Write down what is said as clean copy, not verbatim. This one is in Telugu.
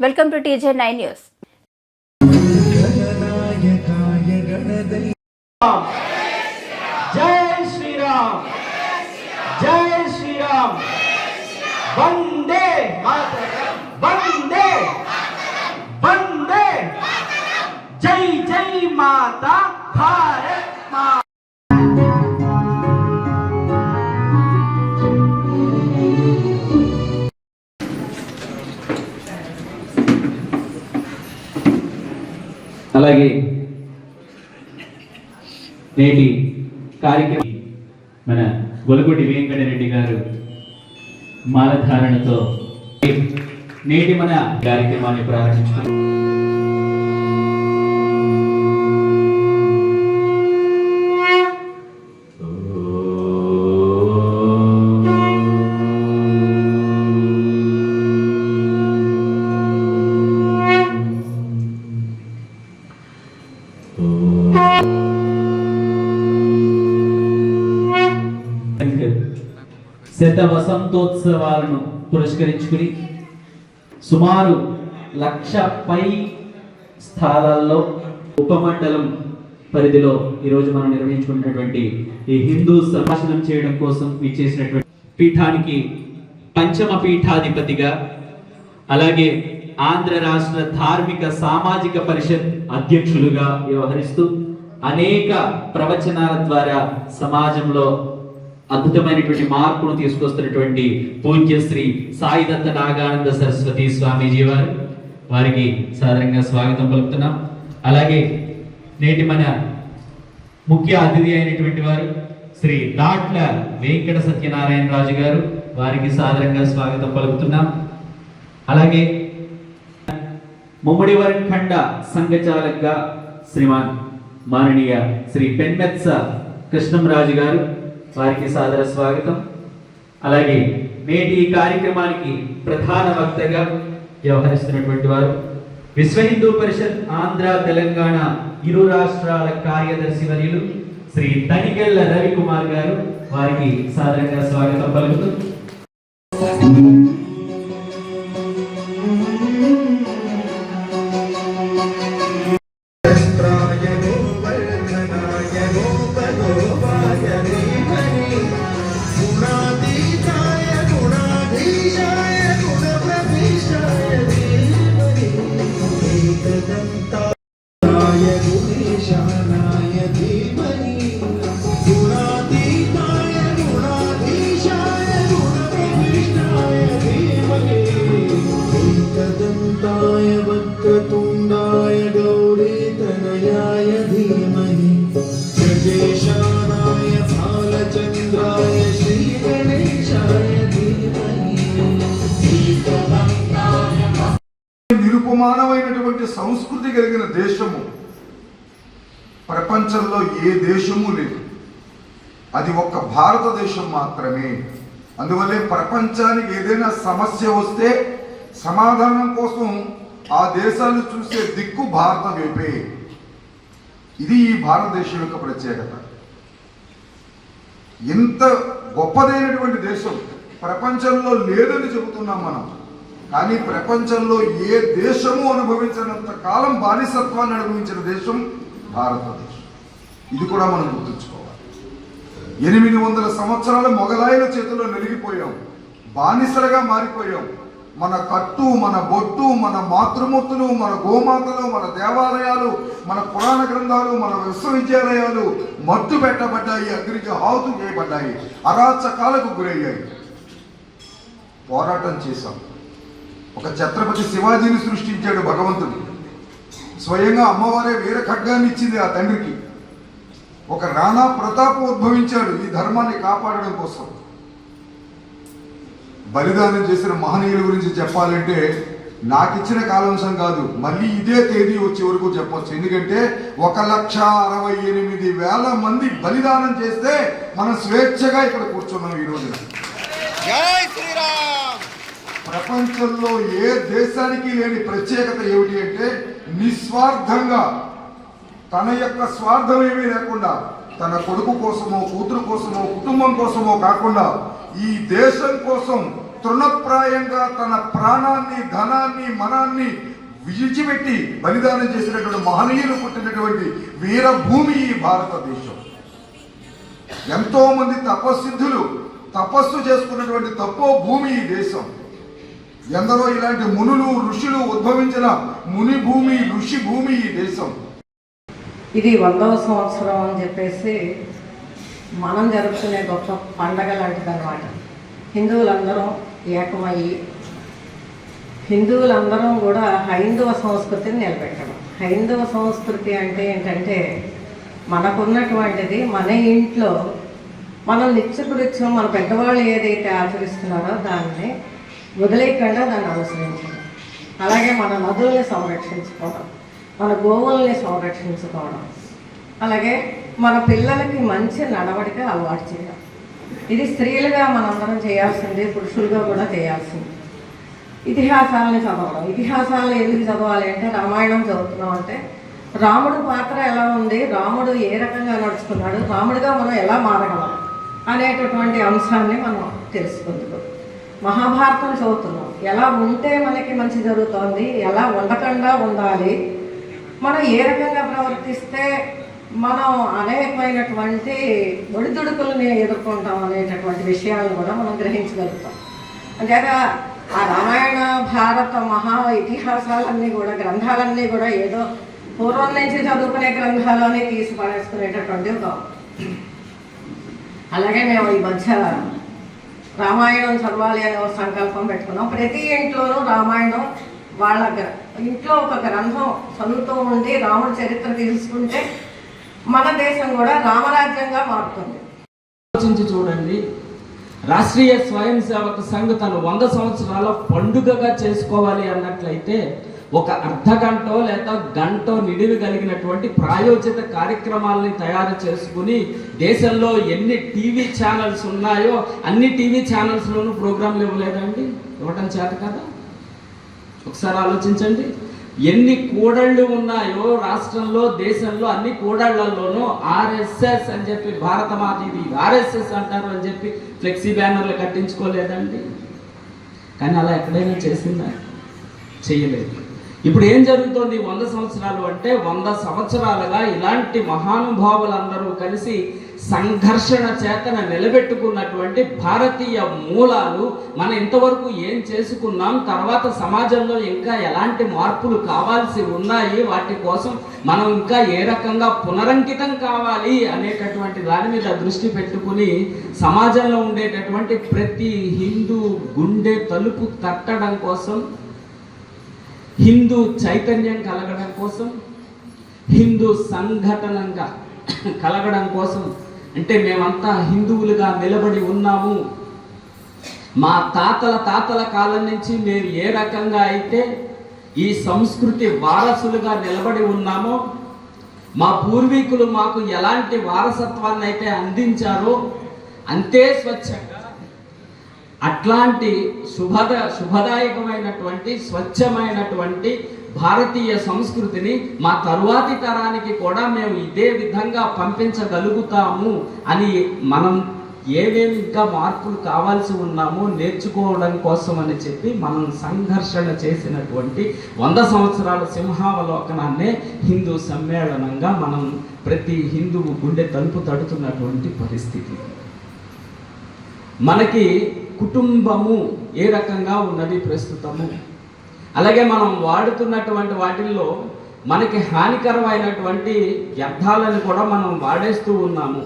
Welcome to TJ9 news. జై శ్రీరామ్, జై శ్రీరామ్, వందే మాతరం, వందే వందే, జై జై మాతా భారత్ మాతా. అలాగే నేటి కార్యక్రమం మన గొలుగుడి వెంకటరెడ్డి గారు మాలధారణతో నేటి మన కార్యక్రమాన్ని ప్రారంభించుకున్నాం. శత వసంతోత్సవాలను పురస్కరించుకుని సుమారు 1,00,000 పై స్థలాల్లో ఉపమండలం పరిధిలో ఈరోజు మనం నిర్వహించుకున్నటువంటి ఈ హిందూ సంభాషణం చేయడం కోసం ఇచ్చేసినటువంటి పీఠానికి పంచమ పీఠాధిపతిగా, అలాగే ఆంధ్ర రాష్ట్ర ధార్మిక సామాజిక పరిషత్ అధ్యక్షులుగా వ్యవహరిస్తూ అనేక ప్రవచనాల ద్వారా సమాజంలో అద్భుతమైనటువంటి మార్పును తీసుకొస్తున్నటువంటి పూజ్యశ్రీ సాయిదత్త నాగానంద సరస్వతి స్వామీజీ వారికి సాదరంగా స్వాగతం పలుకుతున్నాం. అలాగే నేటి మన ముఖ్య అతిథి అయినటువంటి వారు శ్రీ దాట్ల వెంకట సత్యనారాయణ రాజు గారు, వారికి సాదరంగా స్వాగతం పలుకుతున్నాం. అలాగే ముమ్మడివరం ఖండ సంఘచాలకుగా శ్రీమాన్ మాననీయ శ్రీ పెన్మెత్స కృష్ణంరాజు గారు, వారికి సాదర స్వాగతం. అలాగే నేటి ఈ కార్యక్రమానికి ప్రధాన వక్తగా వ్యవహరిస్తున్నటువంటి వారు విశ్వ హిందూ పరిషత్ ఆంధ్ర తెలంగాణ ఇరు రాష్ట్రాల కార్యదర్శి వర్యులు శ్రీ తనికెళ్ల రవికుమార్ గారు, వారికి సాదరంగా స్వాగతం పలుకుతూ నిరుపమానమైనటువంటి సంస్కృతి కలిగిన దేశము ప్రపంచంలో ఏ దేశము లేదు. అది ఒక్క భారతదేశం మాత్రమే. అందువల్లే ప్రపంచానికి ఏదైనా సమస్య వస్తే సమాధానం కోసం ఆ దేశాలు చూసే దిక్కు భారత వైపే. ఇది ఈ భారతదేశం యొక్క ప్రత్యేకత. ఎంత గొప్పదైనటువంటి దేశం ప్రపంచంలో లేదని చెబుతున్నాం మనం. కానీ ప్రపంచంలో ఏ దేశము అనుభవించినంత కాలం బానిసత్వాన్ని అనుభవించిన దేశం భారతదేశం. ఇది కూడా మనం గుర్తుంచుకోవాలి. 800 సంవత్సరాలు మొఘలాయుల చేతిలో నలిగిపోయాం, బానిసలుగా మారిపోయాం. మన కట్టు, మన బొట్టు, మన మాతృమూర్తులు, మన గోమాతలు, మన దేవాలయాలు, మన పురాణ గ్రంథాలు, మన విశ్వవిద్యాలయాలు మట్టు పెట్టబడ్డాయి, అగ్నికి ఆహుతి చేయబడ్డాయి, అరాచకాలకు గురయ్యాయి. పోరాటం చేశాం. ఒక ఛత్రపతి శివాజీని సృష్టించాడు భగవంతుడు. స్వయంగా అమ్మవారే వీర ఖడ్గాన్ని ఇచ్చింది ఆ తండ్రికి. ఒక రాణా ప్రతాప్ ఉద్భవించాడు ఈ ధర్మాన్ని కాపాడడం కోసం. బలిదానం చేసిన మహనీయుల గురించి చెప్పాలంటే నాకు ఇచ్చిన కాలాంశం కాదు, మళ్ళీ ఇదే తేదీ వచ్చే వరకు చెప్పొచ్చు. ఎందుకంటే 1,68,000 మంది బలిదానం చేస్తే మనం స్వేచ్ఛగా ఇక్కడ కూర్చున్నాం ఈ రోజున. జై శ్రీరామ్. ప్రపంచంలో ఏ దేశానికి లేని ప్రత్యేకత ఏమిటి అంటే నిస్వార్థంగా, తన యొక్క స్వార్థం ఏమీ లేకుండా, తన కొడుకు కోసమో, కూతురు కోసమో, కుటుంబం కోసమో కాకుండా ఈ దేశం కోసం తృణప్రాయంగా తన ప్రాణాన్ని, ధనాన్ని, మనాన్ని విడిచిపెట్టి బలిదానం చేసినటువంటి మహనీయులు పుట్టినటువంటి వీరభూమి ఈ భారతదేశం. ఎంతో మంది తపస్సిద్ధులు తపస్సు చేసుకున్నటువంటి తపో భూమి ఈ దేశం. ఎందరో ఇలాంటి మునులు, ఋషులు ఉద్భవించిన ముని భూమి, ఋషి భూమి ఈ దేశం. ఇది 100వ సంవత్సరం అని చెప్పేసి మనం జరుపుకునే గొప్ప పండగ లాంటిదన్నమాట. హిందువులందరం ఏకమయ్యి హిందువులందరం కూడా హైందవ సంస్కృతిని నిలబెట్టడం. హైందవ సంస్కృతి అంటే ఏంటంటే మనకున్నటువంటిది మన ఇంట్లో మనం నిత్యకృత్యం మన పెద్దవాళ్ళు ఏదైతే ఆచరిస్తున్నారో దాన్ని వదిలేయకుండా దాన్ని అనుసరించడం. అలాగే మన నదుల్ని సంరక్షించుకోవడం, మన గోవుల్ని సంరక్షించుకోవడం, అలాగే మన పిల్లలకి మంచి నడవడిక అలవాటు చేయడం. ఇది స్త్రీలుగా మనందరం చేయాల్సింది, పురుషులుగా కూడా చేయాల్సింది. ఇతిహాసాలని చదవడం. ఇతిహాసాలను ఎందుకు చదవాలి అంటే రామాయణం చదువుతున్నాం అంటే రాముడు పాత్ర ఎలా ఉంది, రాముడు ఏ రకంగా నడుచుకున్నాడు, రాముడిగా మనం ఎలా మారగలం అనేటటువంటి అంశాన్ని మనం తెలుసుకుందుకు. మహాభారతం చదువుతున్నాం, ఎలా ఉంటే మనకి మంచి జరుగుతోంది, ఎలా ఉండకుండా ఉండాలి, మనం ఏ రకంగా ప్రవర్తిస్తే మనం అనేకమైనటువంటి ఒడిదుడుకులని ఎదుర్కొంటాం అనేటటువంటి విషయాలను కూడా మనం గ్రహించగలుగుతాం. అంతేక ఆ రామాయణ, భారత మహా ఇతిహాసాలన్నీ కూడా, గ్రంథాలన్నీ కూడా ఏదో పూర్వం నుంచి చదువుకునే గ్రంథాలని తీసి పడేసుకునేటటువంటివి కావు. అలాగే మేము ఈ మధ్య రామాయణం చదవాలి అనే ఒక సంకల్పం పెట్టుకున్నాం. ప్రతి ఇంట్లోనూ రామాయణం వాళ్ళ ఇంట్లో ఒక గ్రంథం చదువుతూ ఉండి రాముడి చరిత్ర తెలుసుకుంటే మన దేశం కూడా రామరాజ్యంగా మారుతుంది. ఆలోచించి చూడండి, రాష్ట్రీయ స్వయం సేవక సంఘ్ తను 100 సంవత్సరాల పండుగగా చేసుకోవాలి అన్నట్లయితే ఒక అర్ధగంటో లేదా గంటో నిడివి కలిగినటువంటి ప్రాయోజిత కార్యక్రమాలని తయారు చేసుకుని దేశంలో ఎన్ని టీవీ ఛానల్స్ ఉన్నాయో అన్ని టీవీ ఛానల్స్లోనూ ప్రోగ్రాంలు ఇవ్వలేదండి? ఇవ్వటం చేత కదా? ఒకసారి ఆలోచించండి. ఎన్ని కూడళ్ళు ఉన్నాయో రాష్ట్రంలో, దేశంలో అన్ని కూడళ్లలోనూ ఆర్ఎస్ఎస్ అని చెప్పి, భారత మాత ఇది ఆర్ఎస్ఎస్ అంటారు అని చెప్పి ఫ్లెక్సీ బ్యానర్లు కట్టించుకోలేదండి? కానీ అలా ఎక్కడైనా చేసిందా? చేయలేదు. ఇప్పుడు ఏం జరుగుతోంది? 100 సంవత్సరాలు అంటే 100 సంవత్సరాలుగా ఇలాంటి మహానుభావులందరూ కలిసి సంఘర్షణ చేతన నిలబెట్టుకున్నటువంటి భారతీయ మూలాలు మనం ఇంతవరకు ఏం చేసుకున్నాం, తర్వాత సమాజంలో ఇంకా ఎలాంటి మార్పులు కావాల్సి ఉన్నాయి, వాటి కోసం మనం ఇంకా ఏ రకంగా పునరంకితం కావాలి అనేటటువంటి దాని మీద దృష్టి పెట్టుకుని సమాజంలో ఉండేటటువంటి ప్రతి హిందూ గుండె తలుపు తట్టడం కోసం, హిందూ చైతన్యం కలగడం కోసం, హిందూ సంఘటనంగా కలగడం కోసం, అంటే మేమంతా హిందువులుగా నిలబడి ఉన్నాము, మా తాతల కాలం నుంచి మేము ఏ రకంగా అయితే ఈ సంస్కృతి వారసులుగా నిలబడి ఉన్నామో, మా పూర్వీకులు మాకు ఎలాంటి వారసత్వాన్ని అయితే అందించారో అంతే స్వచ్ఛంగా అట్లాంటి శుభదాయకమైనటువంటి స్వచ్ఛమైనటువంటి భారతీయ సంస్కృతిని మా తరువాతి తరానికి కూడా మేము ఇదే విధంగా పంపించగలుగుతాము అని మనం ఏమేమి ఇంకా మార్పులు కావాల్సి ఉన్నామో నేర్చుకోవడం కోసం అని చెప్పి మనం సంఘర్షణ చేసినటువంటి 100 సంవత్సరాల సింహావలోకనాన్నే హిందూ సమ్మేళనంగా మనం ప్రతి హిందువు గుండె తలుపు తడుతున్నటువంటి పరిస్థితి. మనకి కుటుంబము ఏ రకంగా ఉన్నది ప్రస్తుతము, అలాగే మనం వాడుతున్నటువంటి వాటిల్లో మనకి హానికరమైనటువంటి వ్యర్థాలను కూడా మనం వాడేస్తూ ఉన్నాము.